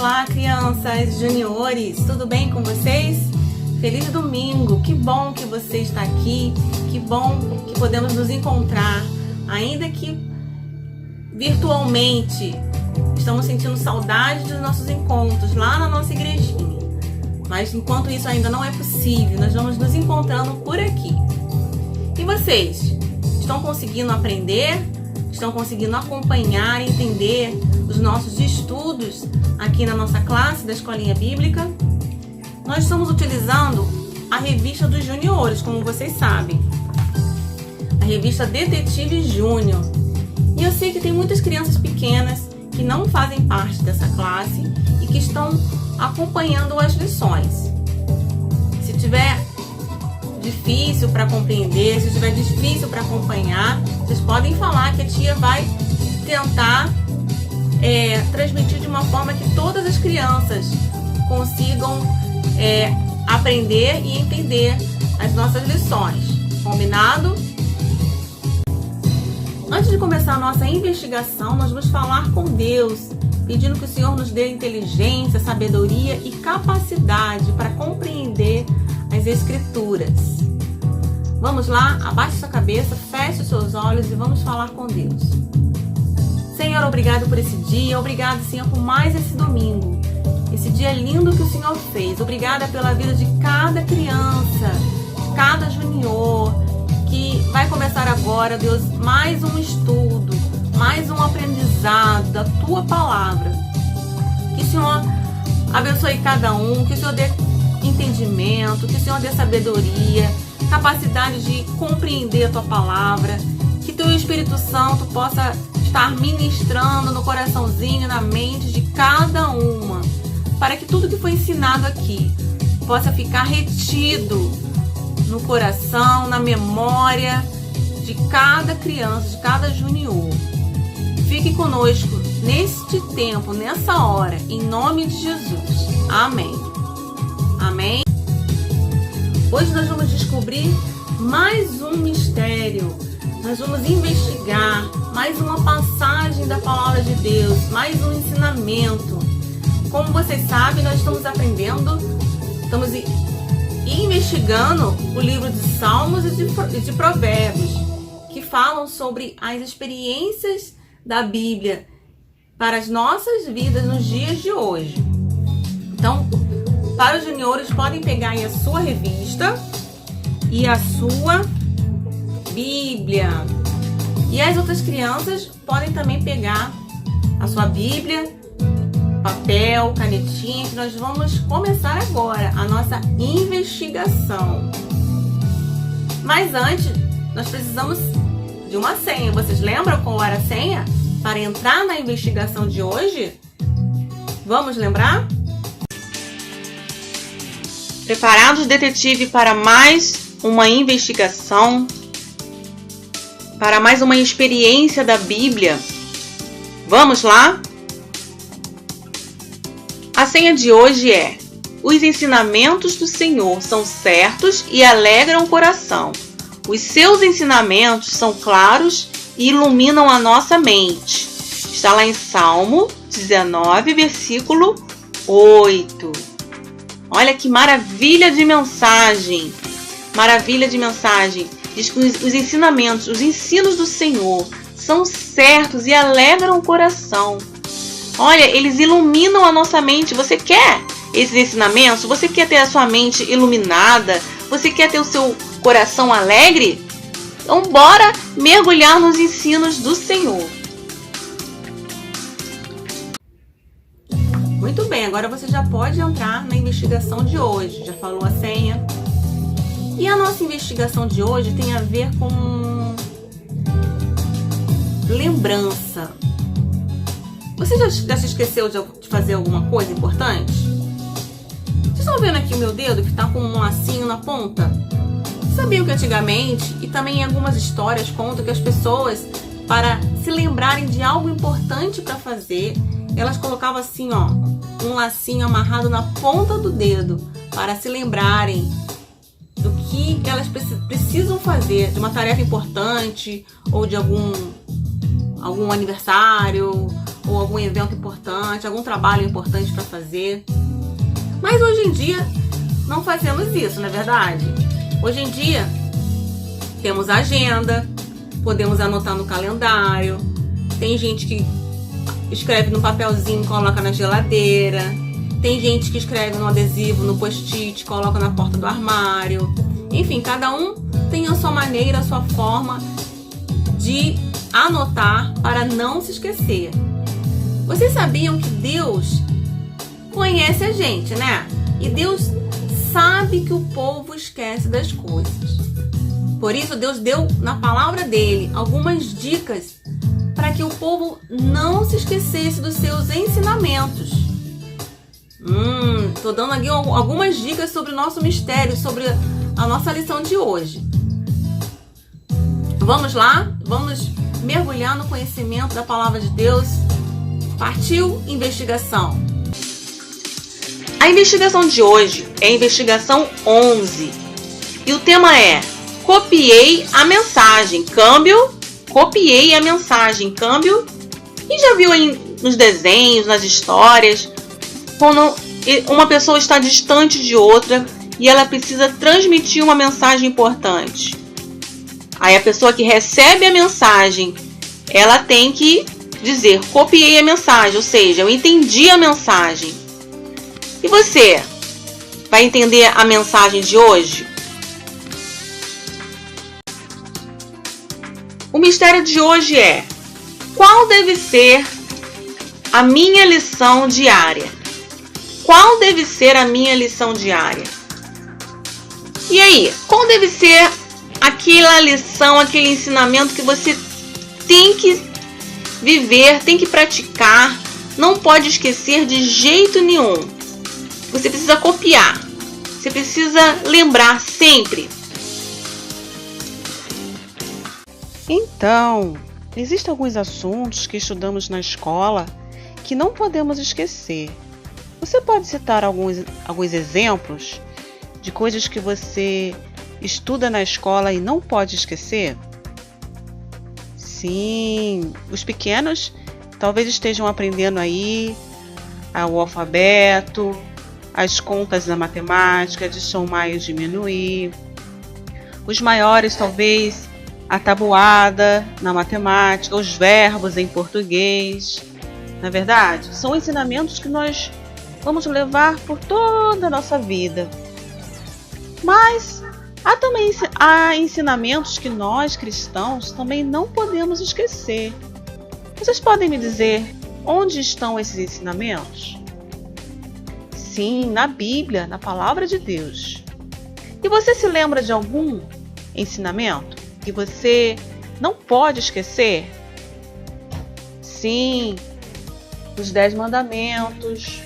Olá, crianças, juniores, tudo bem com vocês? Feliz domingo, que bom que você está aqui, que bom que podemos nos encontrar, ainda que virtualmente. Estamos sentindo saudade dos nossos encontros lá na nossa igrejinha, mas enquanto isso ainda não é possível, nós vamos nos encontrando por aqui. E vocês, estão conseguindo aprender? Estão conseguindo acompanhar e entender os nossos estudos aqui na nossa classe da Escolinha Bíblica? Nós estamos utilizando a revista dos juniores, como vocês sabem, a revista Detetive Júnior. E eu sei que tem muitas crianças pequenas que não fazem parte dessa classe e que estão acompanhando as lições. Se tiver difícil para compreender, se tiver difícil para acompanhar, vocês podem falar que a tia vai tentar transmitir de uma forma que todas as crianças consigam aprender e entender as nossas lições. Combinado? Antes de começar a nossa investigação, nós vamos falar com Deus, pedindo que o Senhor nos dê inteligência, sabedoria e capacidade para compreender as Escrituras. Vamos lá, abaixe sua cabeça, feche os seus olhos e vamos falar com Deus. Senhor, obrigado por esse dia, obrigado, Senhor, por mais esse domingo, esse dia lindo que o Senhor fez. Obrigada pela vida de cada criança, de cada junior, que vai começar agora, Deus, mais um estudo, mais um aprendizado da Tua Palavra. Que o Senhor abençoe cada um, que o Senhor dê entendimento, que o Senhor dê sabedoria, capacidade de compreender a Tua Palavra, que Teu Espírito Santo possa estar ministrando no coraçãozinho e na mente de cada uma, para que tudo que foi ensinado aqui possa ficar retido no coração, na memória de cada criança, de cada junior. Fique conosco neste tempo, nessa hora, em nome de Jesus. Amém. Amém. Hoje nós vamos descobrir mais um mistério. Nós vamos investigar mais uma passagem da Palavra de Deus, mais um ensinamento. Como vocês sabem, nós estamos aprendendo, estamos investigando o livro de Salmos e de Provérbios, que falam sobre as experiências da Bíblia para as nossas vidas nos dias de hoje. Então, para os juniores, podem pegar aí a sua revista e a sua Bíblia. E as outras crianças podem também pegar a sua Bíblia, papel, canetinha, que nós vamos começar agora a nossa investigação. Mas antes, nós precisamos de uma senha. Vocês lembram qual era a senha para entrar na investigação de hoje? Vamos lembrar? Preparados, detetive, para mais uma investigação, para mais uma experiência da Bíblia? Vamos lá? A senha de hoje é: os ensinamentos do Senhor são certos e alegram o coração. Os seus ensinamentos são claros e iluminam a nossa mente. Está lá em Salmo 19, versículo 8. Olha que maravilha de mensagem! Maravilha de mensagem! Diz que os ensinamentos, os ensinos do Senhor são certos e alegram o coração. Olha, eles iluminam a nossa mente. Você quer esses ensinamentos? Você quer ter a sua mente iluminada? Você quer ter o seu coração alegre? Então, bora mergulhar nos ensinos do Senhor. Muito bem, agora você já pode entrar na investigação de hoje. Já falou a senha? E a nossa investigação de hoje tem a ver com lembrança. Você já se esqueceu de fazer alguma coisa importante? Vocês estão vendo aqui o meu dedo que está com um lacinho na ponta? Sabiam que antigamente, e também em algumas histórias contam que as pessoas, para se lembrarem de algo importante para fazer, elas colocavam assim, ó, um lacinho amarrado na ponta do dedo, para se lembrarem do que elas precisam fazer, de uma tarefa importante, ou de algum aniversário, ou algum evento importante, algum trabalho importante para fazer. Mas hoje em dia não fazemos isso, não é verdade? Hoje em dia temos agenda, podemos anotar no calendário, tem gente que escreve no papelzinho, coloca na geladeira, tem gente que escreve no adesivo, no post-it, coloca na porta do armário. Enfim, cada um tem a sua maneira, a sua forma de anotar para não se esquecer. Vocês sabiam que Deus conhece a gente, né? E Deus sabe que o povo esquece das coisas. Por isso, Deus deu na palavra dele algumas dicas para que o povo não se esquecesse dos seus ensinamentos. Tô dando aqui algumas dicas sobre o nosso mistério, sobre a nossa lição de hoje. Vamos lá? Vamos mergulhar no conhecimento da palavra de Deus. Partiu investigação. A investigação de hoje é a investigação 11. E o tema é: copiei a mensagem, câmbio. Copiei a mensagem, câmbio. E já viu aí nos desenhos, nas histórias, quando uma pessoa está distante de outra e ela precisa transmitir uma mensagem importante. Aí a pessoa que recebe a mensagem, ela tem que dizer: copiei a mensagem, ou seja, eu entendi a mensagem. E você vai entender a mensagem de hoje? O mistério de hoje é: qual deve ser a minha lição diária? Qual deve ser a minha lição diária? E aí, qual deve ser aquela lição, aquele ensinamento que você tem que viver, tem que praticar, não pode esquecer de jeito nenhum? Você precisa copiar, você precisa lembrar sempre. Então, existem alguns assuntos que estudamos na escola que não podemos esquecer. Você pode citar alguns exemplos de coisas que você estuda na escola e não pode esquecer? Sim, os pequenos talvez estejam aprendendo aí o alfabeto, as contas da matemática, de somar e diminuir. Os maiores talvez a tabuada na matemática, os verbos em português. Na verdade, são ensinamentos que nós vamos levar por toda a nossa vida. Mas há ensinamentos que nós, cristãos, também não podemos esquecer. Vocês podem me dizer onde estão esses ensinamentos? Sim, na Bíblia, na Palavra de Deus. E você se lembra de algum ensinamento que você não pode esquecer? Sim, os 10 mandamentos,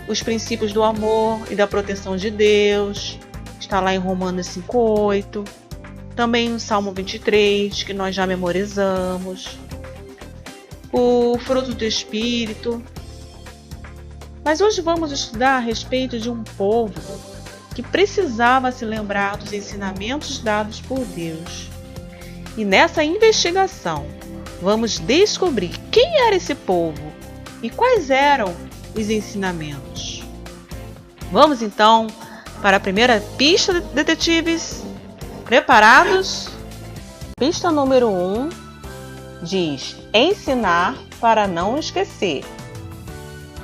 os princípios do amor e da proteção de Deus, está lá em Romanos 5:8, também no Salmo 23, que nós já memorizamos, o fruto do Espírito. Mas hoje vamos estudar a respeito de um povo que precisava se lembrar dos ensinamentos dados por Deus. E nessa investigação, vamos descobrir quem era esse povo e quais eram os ensinamentos. Vamos então para a primeira pista, detetives. Preparados? Pista número 1 diz: ensinar para não esquecer.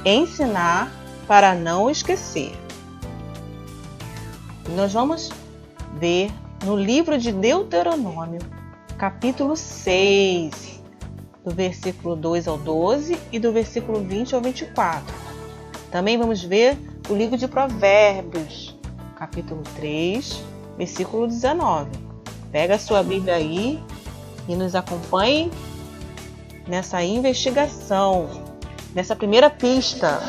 Ensinar para não esquecer. Nós vamos ver no livro de Deuteronômio, capítulo 6, do versículo 2 ao 12 e do versículo 20 ao 24. Também vamos ver o livro de Provérbios, capítulo 3, versículo 19. Pega a sua Bíblia aí e nos acompanhe nessa investigação, nessa primeira pista: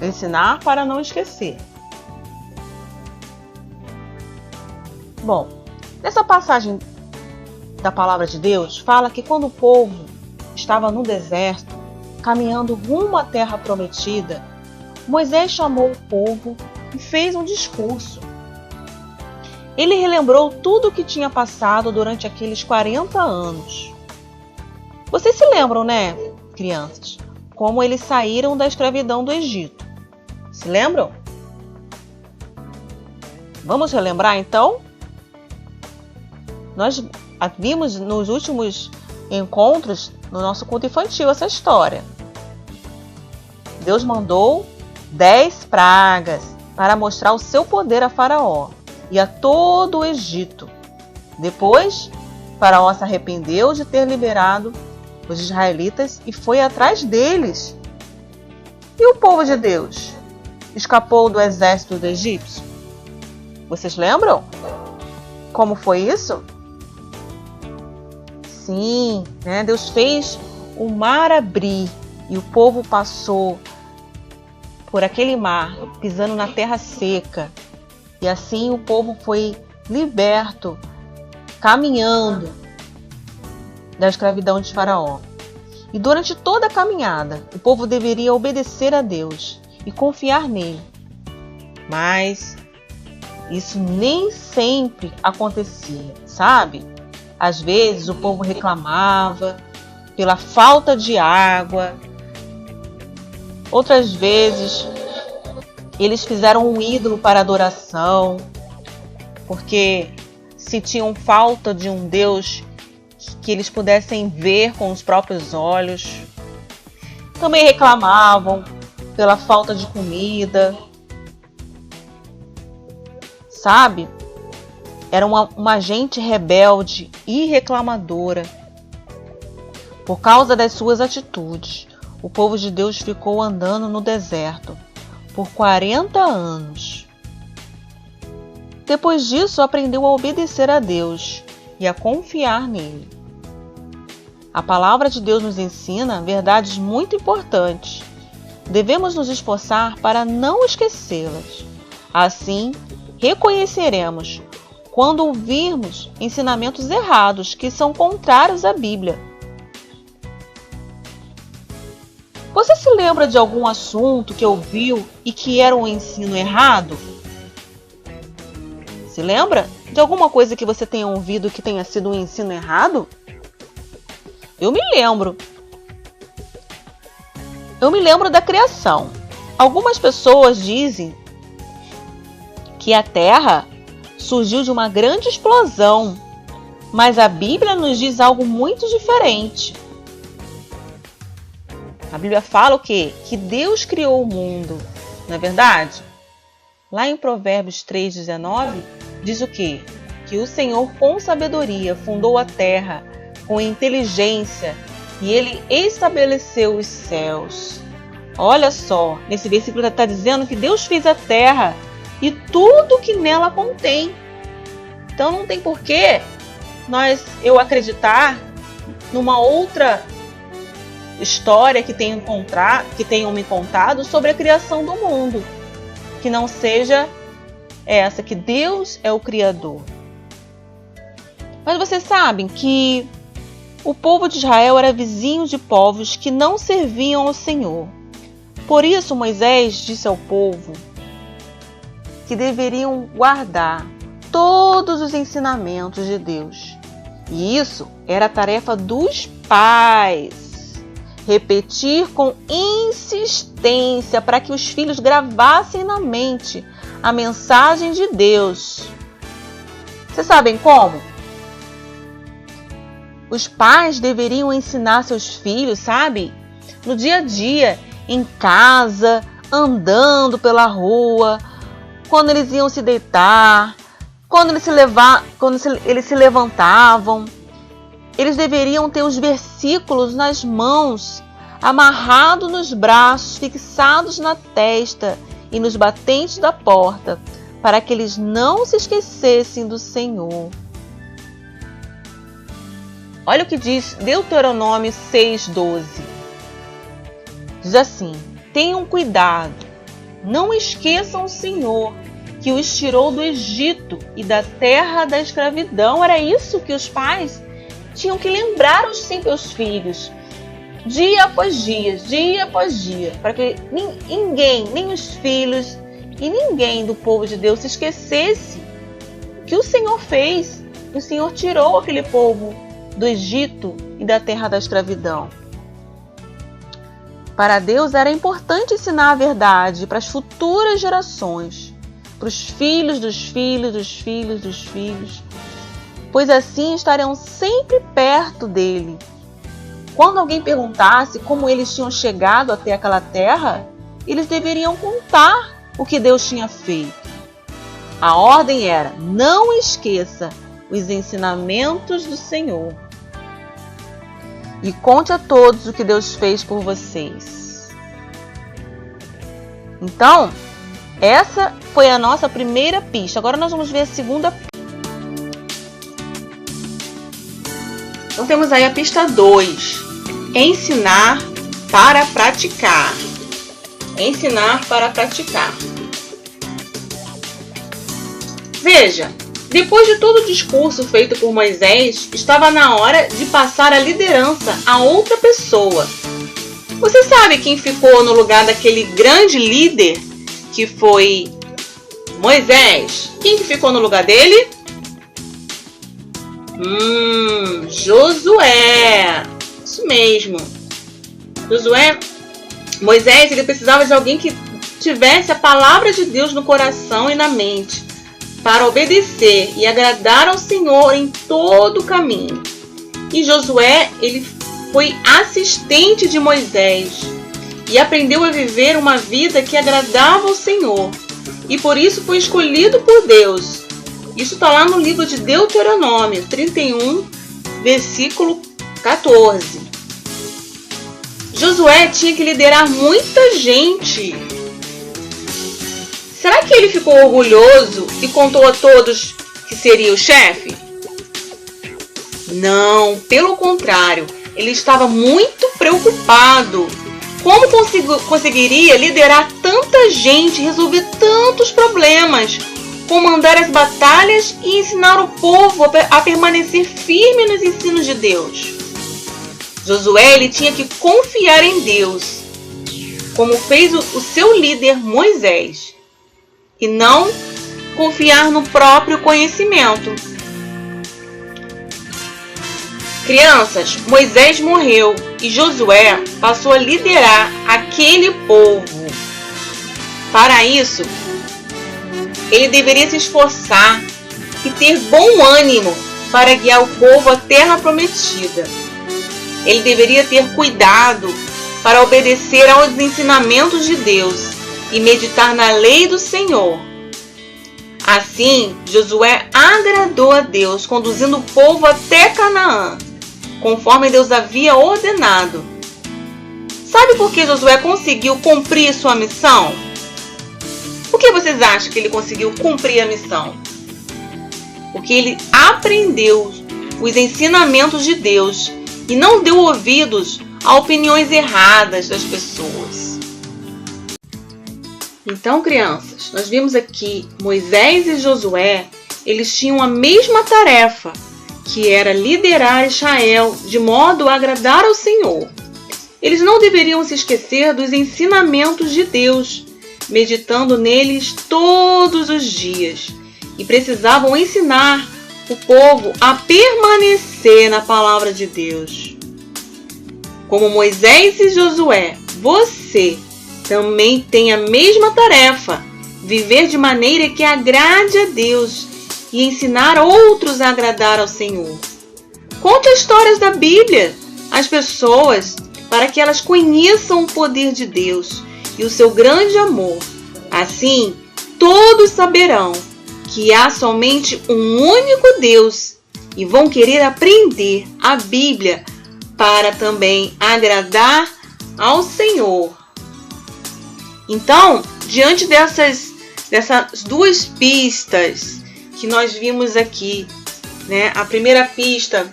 ensinar para não esquecer. Bom, nessa passagem da palavra de Deus, fala que quando o povo estava no deserto, caminhando rumo à terra prometida, Moisés chamou o povo e fez um discurso. Ele relembrou tudo o que tinha passado durante aqueles 40 anos. Vocês se lembram, né, crianças? como eles saíram da escravidão do Egito. Se lembram? Vamos relembrar então? Nós vimos nos últimos encontros, no nosso culto infantil, essa história. Deus mandou 10 pragas para mostrar o seu poder a Faraó e a todo o Egito. Depois, Faraó se arrependeu de ter liberado os israelitas e foi atrás deles. E o povo de Deus escapou do exército do egípcio? Vocês lembram? Como foi isso? Sim, né? Deus fez o mar abrir e o povo passou por aquele mar, pisando na terra seca. E assim o povo foi liberto, caminhando da escravidão de Faraó. E durante toda a caminhada, o povo deveria obedecer a Deus e confiar nele. Mas isso nem sempre acontecia, sabe? Às vezes o povo reclamava pela falta de água. Outras vezes eles fizeram um ídolo para adoração, porque sentiam falta de um Deus que eles pudessem ver com os próprios olhos. Também reclamavam pela falta de comida. Sabe? Era uma gente rebelde e reclamadora. Por causa das suas atitudes, o povo de Deus ficou andando no deserto por 40 anos. Depois disso, aprendeu a obedecer a Deus e a confiar nele. A palavra de Deus nos ensina verdades muito importantes. Devemos nos esforçar para não esquecê-las. Assim, reconheceremos quando ouvirmos ensinamentos errados que são contrários à Bíblia. Você se lembra de algum assunto que ouviu e que era um ensino errado? Se lembra de alguma coisa que você tenha ouvido que tenha sido um ensino errado? Eu me lembro. Eu me lembro da criação. Algumas pessoas dizem que a Terra surgiu de uma grande explosão, mas a Bíblia nos diz algo muito diferente. A Bíblia fala o quê? Que Deus criou o mundo, não é verdade? Lá em Provérbios 3,19 diz o quê? Que o Senhor com sabedoria fundou a terra, com inteligência, e Ele estabeleceu os céus. Olha só, nesse versículo está dizendo que Deus fez a terra e tudo que nela contém. Então não tem porquê eu acreditar numa outra história que tenham me contado sobre a criação do mundo, que não seja essa, que Deus é o Criador. Mas vocês sabem que o povo de Israel era vizinho de povos que não serviam ao Senhor. Por isso Moisés disse ao povo que deveriam guardar todos os ensinamentos de Deus. E isso era a tarefa dos pais. Repetir com insistência para que os filhos gravassem na mente a mensagem de Deus. Vocês sabem como? Os pais deveriam ensinar seus filhos, sabe? No dia a dia, em casa, andando pela rua, quando eles iam se deitar, quando eles se levantavam. Eles deveriam ter os versículos nas mãos, amarrados nos braços, fixados na testa e nos batentes da porta, para que eles não se esquecessem do Senhor. Olha o que diz Deuteronômio 6,12. Diz assim: tenham cuidado, não esqueçam o Senhor, que os tirou do Egito e da terra da escravidão. Era isso que os pais tinham que lembrar os seus filhos, dia após dia, para que ninguém, nem os filhos e ninguém do povo de Deus se esquecesse que o Senhor fez. O Senhor tirou aquele povo do Egito e da terra da escravidão. Para Deus era importante ensinar a verdade para as futuras gerações, para os filhos dos filhos, dos filhos, dos filhos, pois assim estarão sempre perto dele. Quando alguém perguntasse como eles tinham chegado até aquela terra, eles deveriam contar o que Deus tinha feito. A ordem era: não esqueça os ensinamentos do Senhor e conte a todos o que Deus fez por vocês. Então, essa foi a nossa primeira pista. Agora nós vamos ver a segunda pista. Então temos aí a pista 2. Ensinar para praticar. Ensinar para praticar. Veja, depois de todo o discurso feito por Moisés, estava na hora de passar a liderança a outra pessoa. Você sabe quem ficou no lugar daquele grande líder que foi Moisés? Quem que ficou no lugar dele? Josué. Isso mesmo. Josué, Moisés, ele precisava de alguém que tivesse a palavra de Deus no coração e na mente, para obedecer e agradar ao Senhor em todo o caminho. E Josué, ele foi assistente de Moisés e aprendeu a viver uma vida que agradava ao Senhor. E por isso foi escolhido por Deus. Isso está lá no livro de Deuteronômio 31, versículo 14. Josué tinha que liderar muita gente. Será que ele ficou orgulhoso e contou a todos que seria o chefe? Não, pelo contrário, ele estava muito preocupado. Como conseguiria liderar tanta gente, resolver tantos problemas, comandar as batalhas e ensinar o povo a permanecer firme nos ensinos de Deus? Josué, ele tinha que confiar em Deus, como fez o seu líder Moisés, e não confiar no próprio conhecimento. Crianças, Moisés morreu e Josué passou a liderar aquele povo. Para isso, ele deveria se esforçar e ter bom ânimo para guiar o povo à terra prometida. Ele deveria ter cuidado para obedecer aos ensinamentos de Deus e meditar na lei do Senhor. Assim, Josué agradou a Deus, conduzindo o povo até Canaã, conforme Deus havia ordenado. Sabe por que Josué conseguiu cumprir sua missão? Por que vocês acham que ele conseguiu cumprir a missão? Porque ele aprendeu os ensinamentos de Deus e não deu ouvidos a opiniões erradas das pessoas. Então, crianças, nós vimos aqui Moisés e Josué, eles tinham a mesma tarefa, que era liderar Israel de modo a agradar ao Senhor. Eles não deveriam se esquecer dos ensinamentos de Deus, meditando neles todos os dias, e precisavam ensinar o povo a permanecer na palavra de Deus. Como Moisés e Josué, você também tem a mesma tarefa, viver de maneira que agrade a Deus e ensinar outros a agradar ao Senhor. Conte histórias da Bíblia às pessoas para que elas conheçam o poder de Deus e o seu grande amor. Assim, todos saberão que há somente um único Deus e vão querer aprender a Bíblia para também agradar ao Senhor. Então, diante dessas duas pistas que nós vimos aqui, né? A primeira pista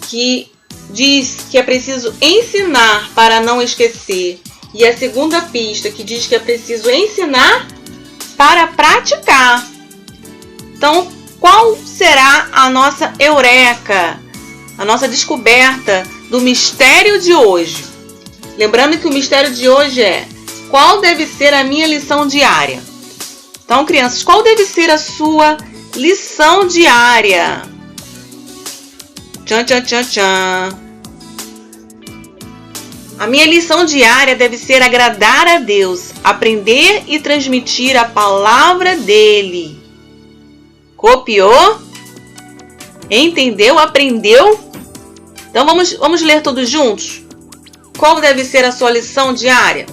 que diz que é preciso ensinar para não esquecer, e a segunda pista que diz que é preciso ensinar para praticar. Então, qual será a nossa eureka, a nossa descoberta do mistério de hoje? Lembrando que o mistério de hoje é: qual deve ser a minha lição diária? Então, crianças, qual deve ser a sua lição diária? Tchan, tchan, tchan, tchan. A minha lição diária deve ser agradar a Deus, aprender e transmitir a palavra dele. Copiou? Entendeu? Aprendeu? Então vamos ler todos juntos? Qual deve ser a sua lição diária?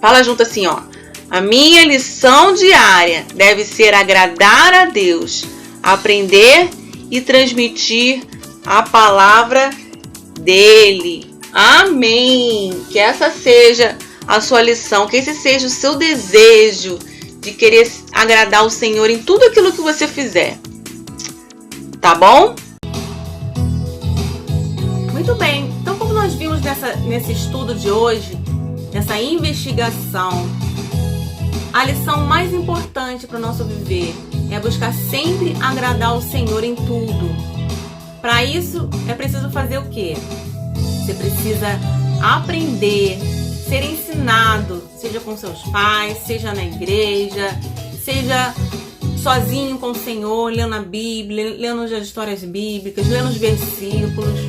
Fala junto assim, ó. A minha lição diária deve ser agradar a Deus, aprender e transmitir a palavra dele. Amém! Que essa seja a sua lição, que esse seja o seu desejo de querer agradar o Senhor em tudo aquilo que você fizer. Tá bom? Muito bem. Então, como nós vimos nesse estudo de hoje, nessa investigação, a lição mais importante para o nosso viver é buscar sempre agradar o Senhor em tudo. Para isso, é preciso fazer o quê? Você precisa aprender, ser ensinado, seja com seus pais, seja na igreja, seja sozinho com o Senhor, lendo a Bíblia, lendo as histórias bíblicas, lendo os versículos.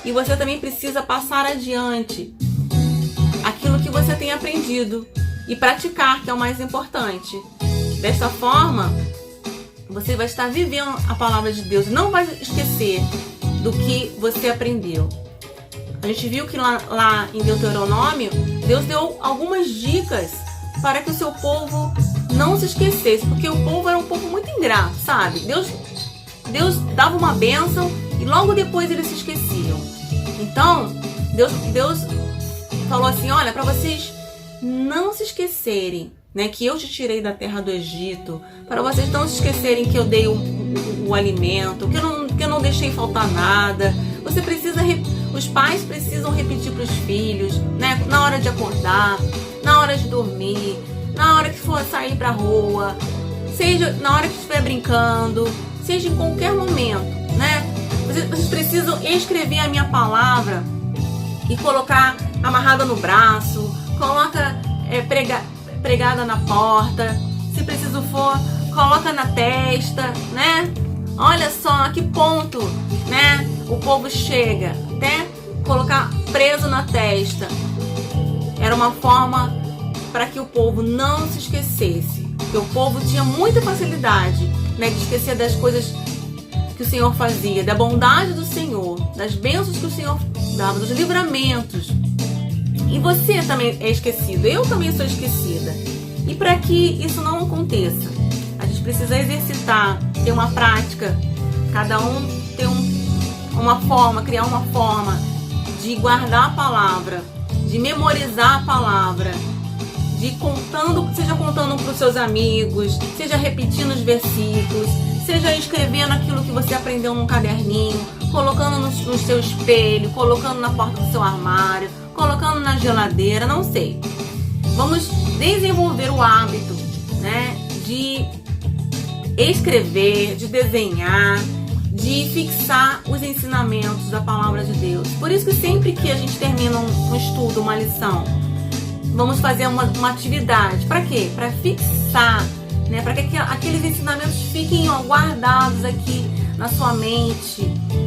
E você também precisa passar adiante aquilo que você tem aprendido e praticar, que é o mais importante. Desta forma, você vai estar vivendo a palavra de Deus e não vai esquecer do que você aprendeu. A gente viu que lá em Deuteronômio, Deus deu algumas dicas para que o seu povo não se esquecesse, porque o povo era um povo muito ingrato, sabe? Deus dava uma bênção e logo depois eles se esqueciam. Então, Deus falou assim, olha, para vocês não se esquecerem, né, que eu te tirei da terra do Egito, para vocês não se esquecerem que eu dei o alimento, que eu não deixei faltar nada. Os pais precisam repetir para os filhos, né, na hora de acordar, na hora de dormir, na hora que for sair para a rua, seja na hora que estiver brincando, seja em qualquer momento, né? Vocês precisam escrever a minha palavra e colocar amarrada no braço, coloca pregada na porta, se preciso for, coloca na testa, né? Olha só a que ponto, né? O povo chega até colocar preso na testa. Era uma forma para que o povo não se esquecesse, porque o povo tinha muita facilidade, né, de esquecer das coisas que o Senhor fazia, da bondade do Senhor, das bênçãos que o Senhor dava, dos livramentos. E você também é esquecido, eu também sou esquecida. E para que isso não aconteça, a gente precisa exercitar, ter uma prática, cada um ter uma forma, criar uma forma de guardar a palavra, de memorizar a palavra, seja contando para os seus amigos, seja repetindo os versículos, seja escrevendo aquilo que você aprendeu num caderninho, colocando no seu espelho, colocando na porta do seu armário, colocando na geladeira, não sei. Vamos desenvolver o hábito, né, de escrever, de desenhar, de fixar os ensinamentos da palavra de Deus. Por isso que sempre que a gente termina um estudo, uma lição, vamos fazer uma atividade. Para quê? Para fixar, né? Para que aqueles ensinamentos fiquem guardados aqui na sua mente,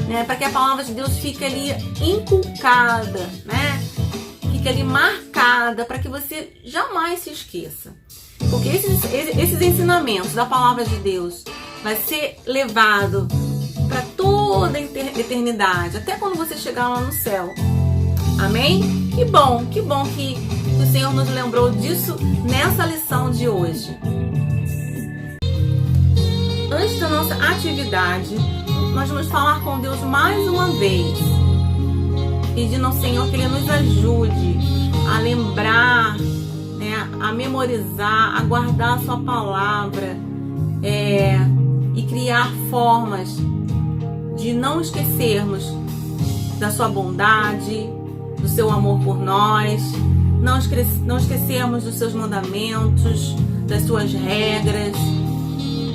né? Para que a palavra de Deus fique ali inculcada, né? Fique ali marcada, para que você jamais se esqueça. Porque esses ensinamentos da palavra de Deus vai ser levado para toda a eternidade, até quando você chegar lá no céu. Amém? Que bom que o Senhor nos lembrou disso nessa lição de hoje. Antes da nossa atividade, nós vamos falar com Deus mais uma vez, pedindo ao Senhor que Ele nos ajude a lembrar, né, a memorizar, a guardar a sua palavra, e criar formas de não esquecermos da sua bondade, do seu amor por nós, não esquecermos dos seus mandamentos, das suas regras,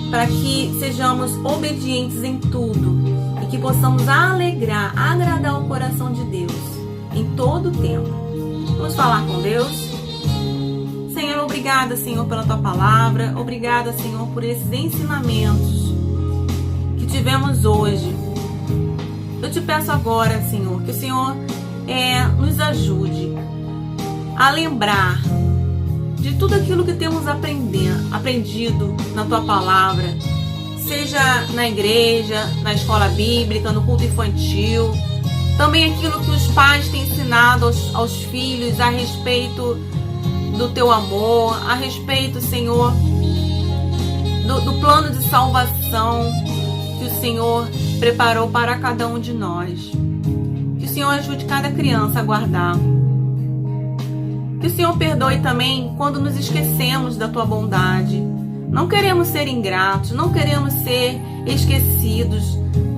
para que sejamos obedientes em tudo e que possamos agradar o coração de Deus em todo o tempo. Vamos falar com Deus? Senhor, obrigada, Senhor, pela Tua palavra. Obrigada, Senhor, por esses ensinamentos que tivemos hoje. Eu te peço agora, Senhor, que o Senhor nos ajude a lembrar de tudo aquilo que temos aprendido na Tua Palavra, seja na igreja, na escola bíblica, no culto infantil, também aquilo que os pais têm ensinado aos filhos a respeito do Teu amor, a respeito, Senhor, do plano de salvação que o Senhor preparou para cada um de nós. Que o Senhor ajude cada criança a guardar. Que o Senhor perdoe também quando nos esquecemos da Tua bondade. Não queremos ser ingratos, não queremos ser esquecidos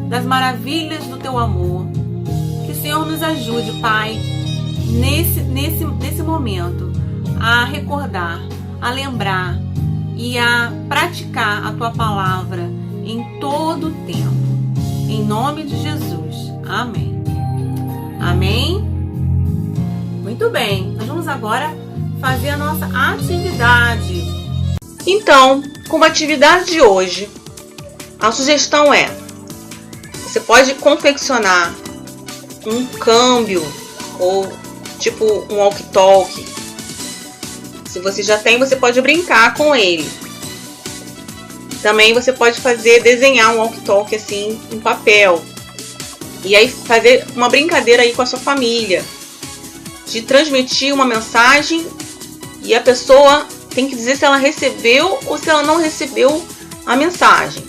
das maravilhas do Teu amor. Que o Senhor nos ajude, Pai, nesse momento, a recordar, a lembrar e a praticar a Tua Palavra em todo o tempo. Em nome de Jesus. Amém. Amém? Muito bem. Nós vamos agora fazer a nossa atividade. Então, como atividade de hoje, a sugestão é: você pode confeccionar um câmbio ou tipo um walkie-talkie. Se você já tem, você pode brincar com ele. Também você pode desenhar um walkie-talkie assim em papel. E aí fazer uma brincadeira aí com a sua família, de transmitir uma mensagem e a pessoa tem que dizer se ela recebeu ou se ela não recebeu a mensagem.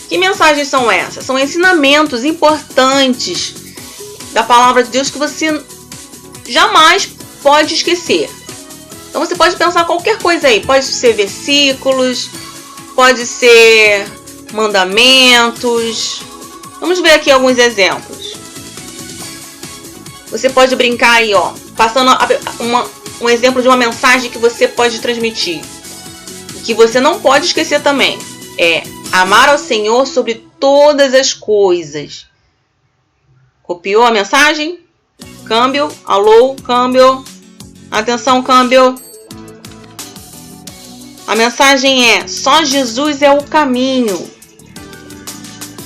Que mensagens são essas? São ensinamentos importantes da Palavra de Deus que você jamais pode esquecer. Então você pode pensar qualquer coisa aí. Pode ser versículos, pode ser mandamentos. Vamos ver aqui alguns exemplos. Você pode brincar aí, ó, passando um exemplo de uma mensagem que você pode transmitir. E que você não pode esquecer também. É amar ao Senhor sobre todas as coisas. Copiou a mensagem? Câmbio. Alô, câmbio. Atenção, câmbio. A mensagem é: só Jesus é o caminho.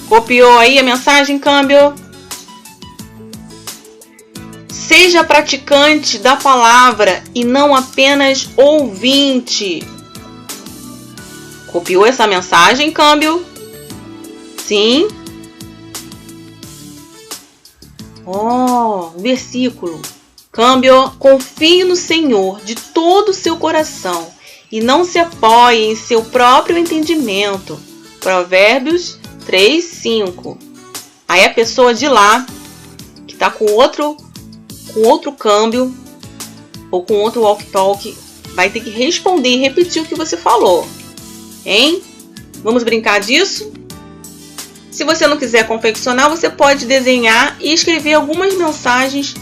Copiou aí a mensagem, câmbio? Seja praticante da palavra e não apenas ouvinte. Copiou essa mensagem, câmbio? Sim. Versículo. Câmbio: confie no Senhor de todo o seu coração e não se apoie em seu próprio entendimento. Provérbios 3:5. Aí a pessoa de lá, que está com outro câmbio ou com outro walkie-talkie, vai ter que responder e repetir o que você falou. Hein? Vamos brincar disso? Se você não quiser confeccionar, você pode desenhar e escrever algumas mensagens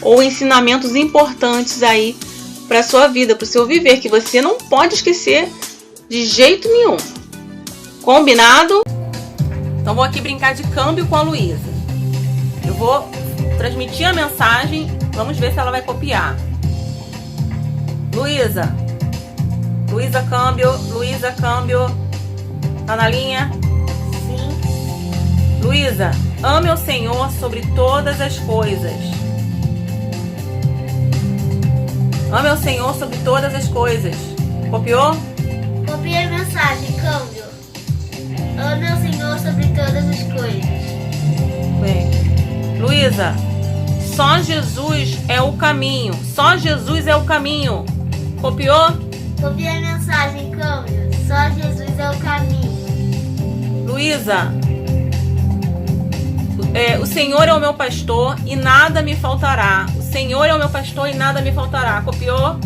ou ensinamentos importantes aí para a sua vida, para o seu viver, que você não pode esquecer de jeito nenhum. Combinado? Então vou aqui brincar de câmbio com a Luísa. Eu vou transmitir a mensagem, vamos ver se ela vai copiar. Luísa, câmbio. Tá na linha? Sim. Luísa, ame ao Senhor sobre todas as coisas. Ame ao Senhor sobre todas as coisas. Copiou? Copiei a mensagem, câmbio. Ame ao Senhor sobre todas as coisas. Bem. Luísa, só Jesus é o caminho. Só Jesus é o caminho. Copiou? Copiei a mensagem, câmbio. Só Jesus é o caminho. Luísa, o Senhor é o meu pastor e nada me faltará. O Senhor é o meu pastor e nada me faltará. Copiou?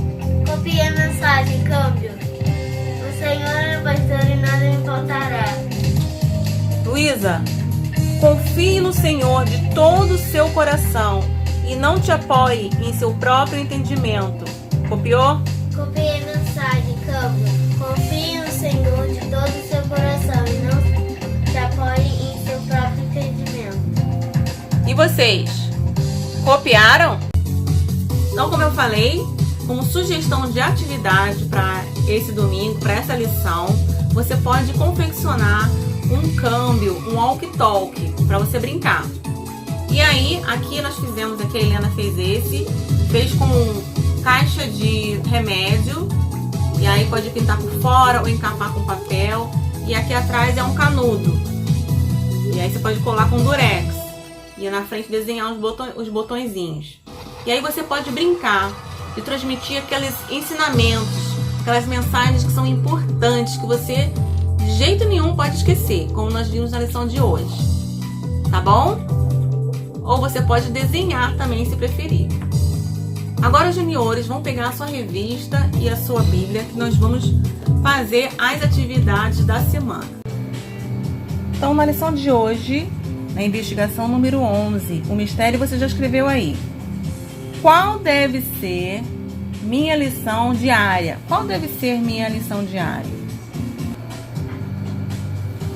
Copiei a mensagem, câmbio. O Senhor é o pastor e nada me faltará. Luísa, confie no Senhor de todo o seu coração e não te apoie em seu próprio entendimento. Copiou? Copiei a mensagem, câmbio. Confie no Senhor de todo o seu coração e não te apoie em seu próprio entendimento. E vocês? Copiaram? Então, como eu falei, como sugestão de atividade para esse domingo, para essa lição, você pode confeccionar um câmbio, um walkie-talkie, para você brincar. E aí, aqui nós fizemos, aqui a Helena fez fez com caixa de remédio, e aí pode pintar por fora ou encapar com papel. E aqui atrás é um canudo, e aí você pode colar com durex, e na frente desenhar os botõezinhos. E aí você pode brincar e transmitir aqueles ensinamentos, aquelas mensagens que são importantes, que você de jeito nenhum pode esquecer, como nós vimos na lição de hoje, tá bom? Ou você pode desenhar também, se preferir. Agora, juniores, vão pegar a sua revista e a sua Bíblia, que nós vamos fazer as atividades da semana. Então, na lição de hoje, na investigação número 11, o mistério você já escreveu aí. Qual deve ser minha lição diária? Qual deve ser minha lição diária?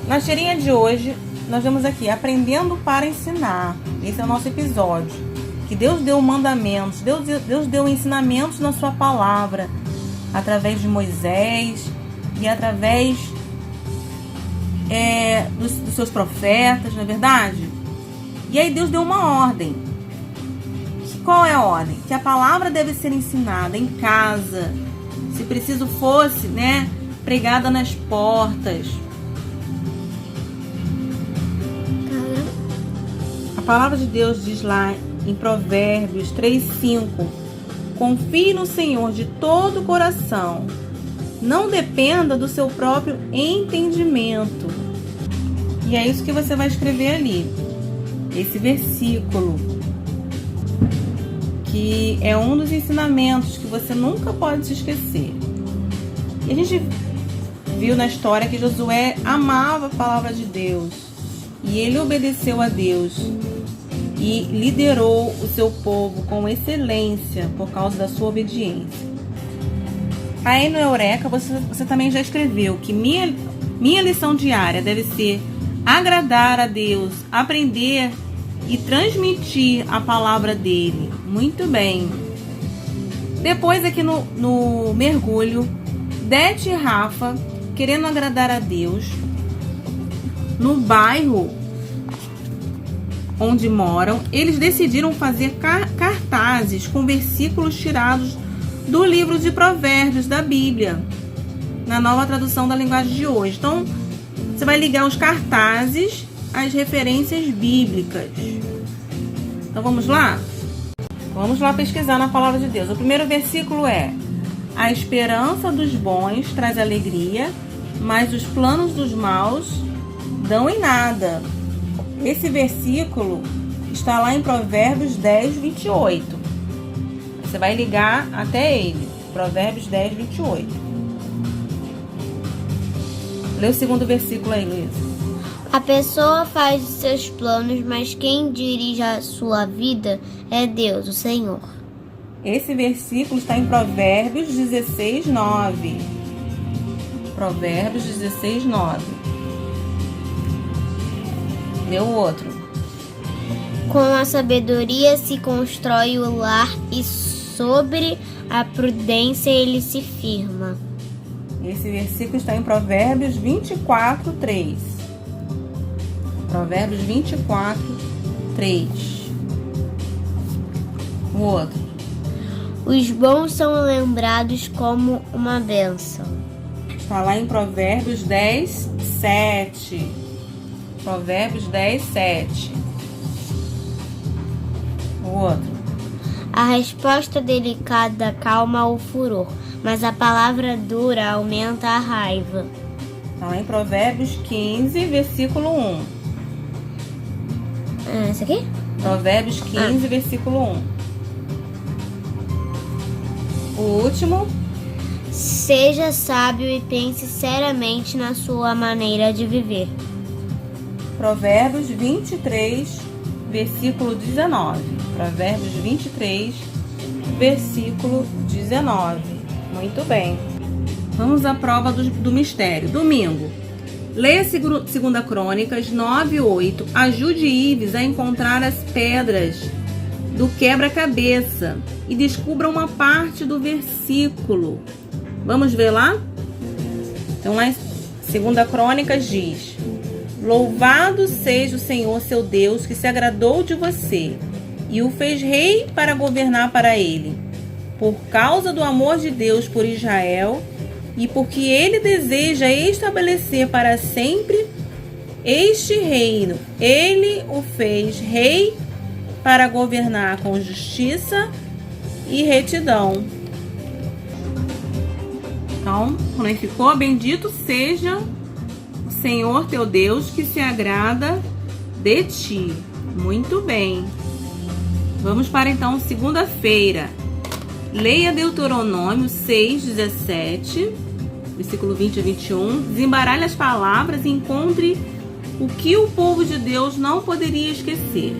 Na tirinha de hoje, nós vemos aqui, aprendendo para ensinar. Esse é o nosso episódio. Que Deus deu mandamentos, Deus deu ensinamentos na sua palavra, através de Moisés e através dos seus profetas, não é verdade? E aí Deus deu uma ordem. Qual é a ordem? Que a palavra deve ser ensinada em casa, se preciso fosse, pregada nas portas. A palavra de Deus diz lá em Provérbios 3:5: confie no Senhor de todo o coração, não dependa do seu próprio entendimento. E é isso que você vai escrever ali, esse versículo, que é um dos ensinamentos que você nunca pode se esquecer. E a gente viu na história que Josué amava a palavra de Deus, e ele obedeceu a Deus e liderou o seu povo com excelência por causa da sua obediência. Aí no Eureka você também já escreveu que minha lição diária deve ser agradar a Deus, aprender e transmitir a palavra dele. Muito bem. Depois aqui no mergulho, Dete e Rafa, querendo agradar a Deus, no bairro onde moram, eles decidiram fazer cartazes com versículos tirados do livro de Provérbios da Bíblia, na nova tradução da linguagem de hoje. Então, você vai ligar os cartazes às referências bíblicas. Então, vamos lá? Vamos lá pesquisar na palavra de Deus. O primeiro versículo é: a esperança dos bons traz alegria, mas os planos dos maus dão em nada. Esse versículo está lá em Provérbios 10:28. Você vai ligar até ele. Provérbios 10:28. Lê o segundo versículo aí, Luísa. A pessoa faz os seus planos, mas quem dirige a sua vida é Deus, o Senhor. Esse versículo está em Provérbios 16:9. Provérbios 16:9. Lê o outro. Com a sabedoria se constrói o lar e sobre a prudência ele se firma. Esse versículo está em Provérbios 24:3. Provérbios 24:3. O outro. Os bons são lembrados como uma bênção. Está lá em Provérbios 10:7. Provérbios 10:7. O outro. A resposta delicada calma o furor, mas a palavra dura aumenta a raiva. Está lá em Provérbios 15, versículo 1. Esse aqui? Provérbios 15, versículo 1. O último. Seja sábio e pense seriamente na sua maneira de viver. Provérbios 23, versículo 19. Provérbios 23, versículo 19. Muito bem. Vamos à prova do mistério. Domingo. Leia 2 Crônicas 9:8. Ajude Ives a encontrar as pedras do quebra-cabeça e descubra uma parte do versículo. Vamos ver lá? Então, lá em 2 Crônicas diz: Louvado seja o Senhor seu Deus, que se agradou de você e o fez rei para governar para ele. Por causa do amor de Deus por Israel e porque ele deseja estabelecer para sempre este reino, ele o fez rei para governar com justiça e retidão. Então, como é que ficou? Bendito seja o Senhor teu Deus, que se agrada de ti. Muito bem. Vamos para então segunda-feira. Leia Deuteronômio 6:17, versículo 20 a 21. Desembaralhe as palavras e encontre o que o povo de Deus não poderia esquecer.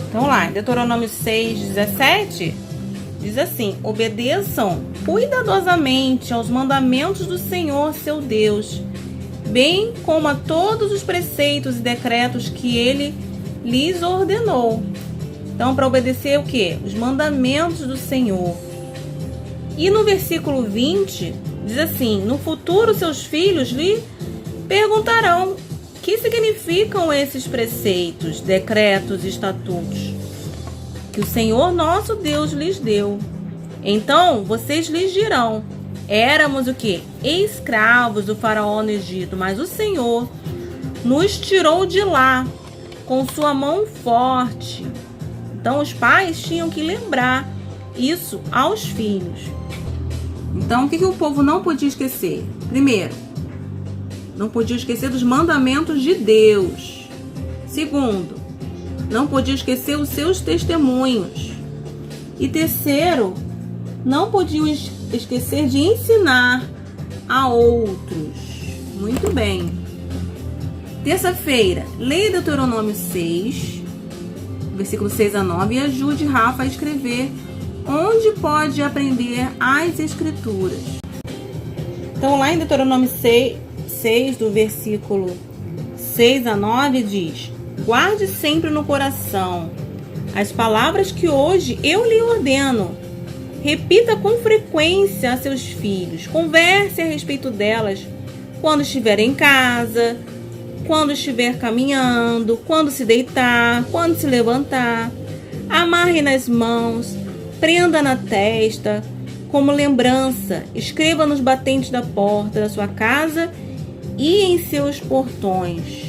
Então lá, Deuteronômio 6:17 diz assim: obedeçam cuidadosamente aos mandamentos do Senhor seu Deus, bem como a todos os preceitos e decretos que ele lhes ordenou. Então, para obedecer o quê? Os mandamentos do Senhor. E no versículo 20 diz assim: no futuro seus filhos lhe perguntarão: que significam esses preceitos, decretos e estatutos que o Senhor nosso Deus lhes deu? Então vocês lhes dirão: éramos o quê? Escravos do faraó no Egito, mas o Senhor nos tirou de lá com sua mão forte. Então os pais tinham que lembrar isso aos filhos. Então o que o povo não podia esquecer? Primeiro, não podia esquecer dos mandamentos de Deus. Segundo, não podia esquecer os seus testemunhos. E terceiro, não podiam esquecer de ensinar a outros. Muito bem. Terça-feira, leia Deuteronômio 6, versículo 6 a 9, e ajude Rafa a escrever onde pode aprender as escrituras. Então lá em Deuteronômio 6, do versículo 6 a 9, diz: guarde sempre no coração as palavras que hoje eu lhe ordeno. Repita com frequência a seus filhos. Converse a respeito delas quando estiver em casa, quando estiver caminhando, quando se deitar, quando se levantar. Amarre nas mãos, prenda na testa, como lembrança. Escreva nos batentes da porta da sua casa e em seus portões.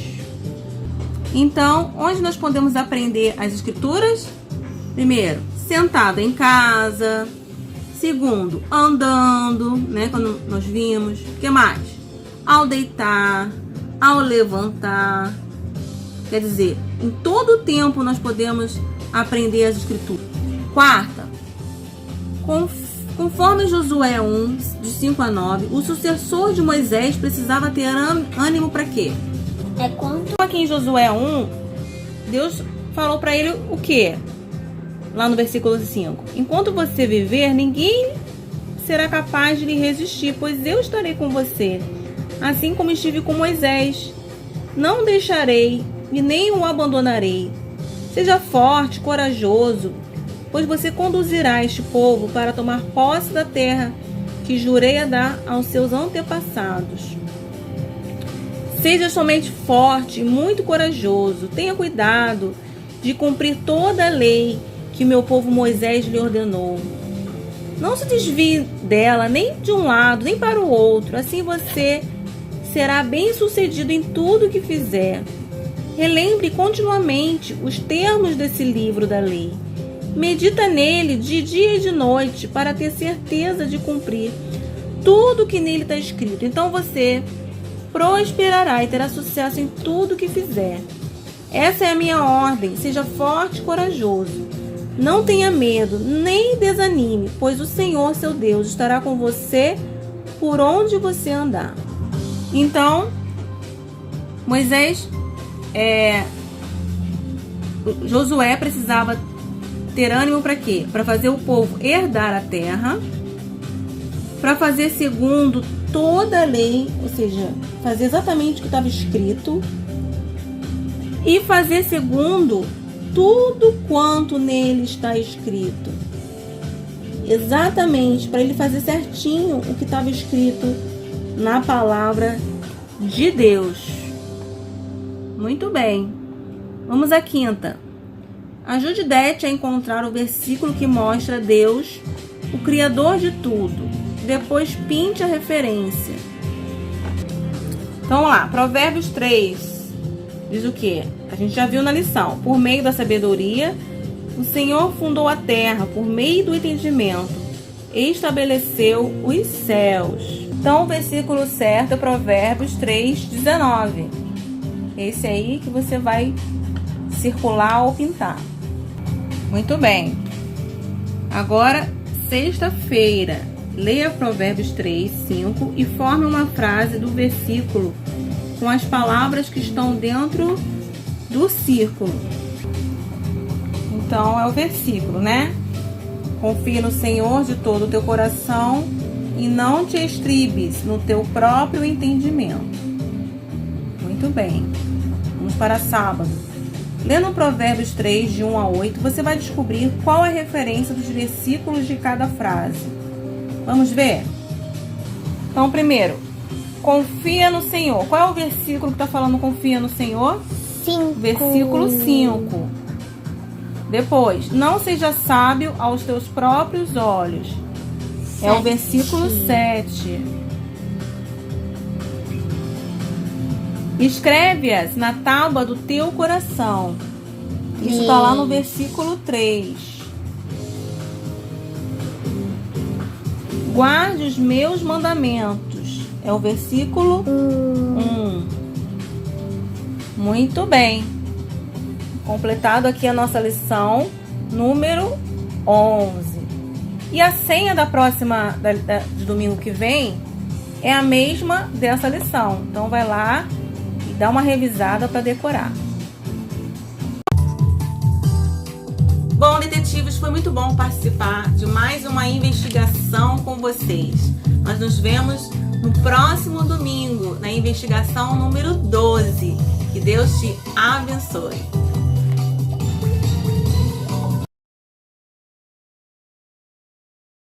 Então, onde nós podemos aprender as escrituras? Primeiro, sentado em casa. Segundo, andando, né, quando nós vimos. O que mais? Ao deitar, ao levantar. Quer dizer, em todo o tempo nós podemos aprender as escrituras. Quarta, conforme Josué 1, de 5 a 9, o sucessor de Moisés precisava ter ânimo para quê? Aqui em Josué 1, Deus falou para ele o quê? Lá no versículo 5: enquanto você viver, ninguém será capaz de lhe resistir, pois eu estarei com você, assim como estive com Moisés. Não deixarei e nem o abandonarei. Seja forte, corajoso, pois você conduzirá este povo para tomar posse da terra que jurei a dar aos seus antepassados. Seja somente forte e muito corajoso. Tenha cuidado de cumprir toda a lei que meu povo Moisés lhe ordenou. Não se desvie dela nem de um lado nem para o outro. Assim você será bem-sucedido em tudo que fizer. Relembre continuamente os termos desse livro da lei. Medita nele de dia e de noite para ter certeza de cumprir tudo que nele está escrito. Então você prosperará e terá sucesso em tudo que fizer. Essa é a minha ordem. Seja forte e corajoso. Não tenha medo, nem desanime, pois o Senhor, seu Deus, estará com você por onde você andar. Então, Josué precisava ter ânimo para quê? Para fazer o povo herdar a terra, para fazer segundo toda a lei, ou seja, fazer exatamente o que estava escrito, e fazer segundo tudo quanto nele está escrito. Exatamente, para ele fazer certinho o que estava escrito na palavra de Deus. Muito bem. Vamos à quinta. Ajude Dete a encontrar o versículo que mostra Deus, o Criador de tudo. Depois pinte a referência. Então vamos lá. Provérbios 3 diz o quê? A gente já viu na lição. Por meio da sabedoria, o Senhor fundou a terra. Por meio do entendimento, estabeleceu os céus. Então o versículo certo é Provérbios 3:19. Esse aí que você vai circular ou pintar. Muito bem. Agora, sexta-feira. Leia Provérbios 3:5 e forme uma frase do versículo com as palavras que estão dentro do círculo. Então, é o versículo, né? Confia no Senhor de todo o teu coração e não te estribes no teu próprio entendimento. Muito bem. Vamos para sábado. Lendo Provérbios 3, de 1 a 8, você vai descobrir qual é a referência dos versículos de cada frase. Vamos ver? Então, primeiro, confia no Senhor. Qual é o versículo que está falando confia no Senhor? 5. Versículo 5. Depois, não seja sábio aos teus próprios olhos. É o versículo 7. Escreve-as na tábua do teu coração. Isso está lá no versículo 3. Guarde os meus mandamentos. É o versículo 1. Muito bem. Completado aqui a nossa lição número 11. E a senha da próxima, de domingo que vem, é a mesma dessa lição. Então vai lá e dá uma revisada para decorar. Bom, detetives, foi muito bom participar de mais uma investigação com vocês. Nós nos vemos no próximo domingo, na investigação número 12. Que Deus te abençoe.